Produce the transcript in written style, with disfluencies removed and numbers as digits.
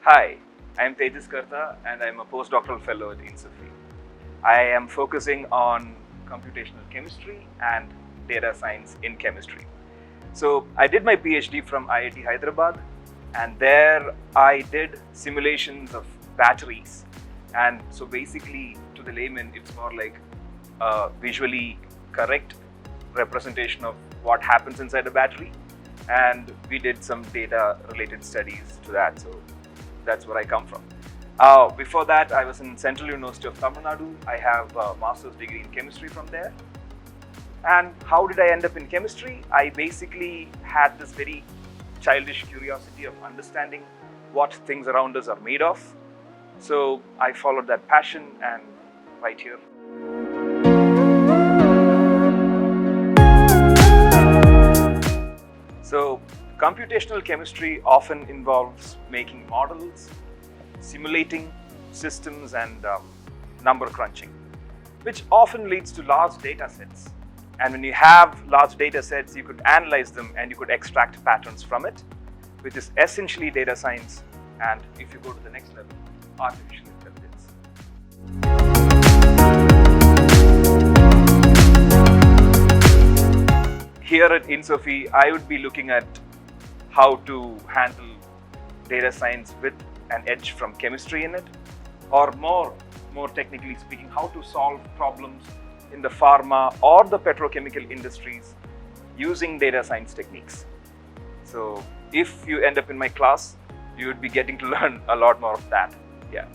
Hi, I am Thejus Kartha and I am a postdoctoral fellow at INSOFE. I am focusing on computational chemistry and data science in chemistry. So I did my PhD from IIT Hyderabad, and there I did simulations of batteries. And so basically, to the layman, it's more like a visually correct representation of what happens inside a battery. And we did some data related studies to that. So that's where I come from. Before that, I was in Central University of Tamil Nadu. I have a master's degree in chemistry from there. And how did I end up in chemistry? I basically had this very childish curiosity of understanding what things around us are made of. So I followed that passion, and right here. So computational chemistry often involves making models, simulating systems, and number crunching, which often leads to large data sets. And when you have large data sets, you could analyze them and you could extract patterns from it, which is essentially data science. And if you go to the next level, artificial intelligence. Here at INSOFE, I would be looking at how to handle data science with an edge from chemistry in it, or more technically speaking, how to solve problems in the pharma or the petrochemical industries using data science techniques. So if you end up in my class, you would be getting to learn a lot more of that. Yeah.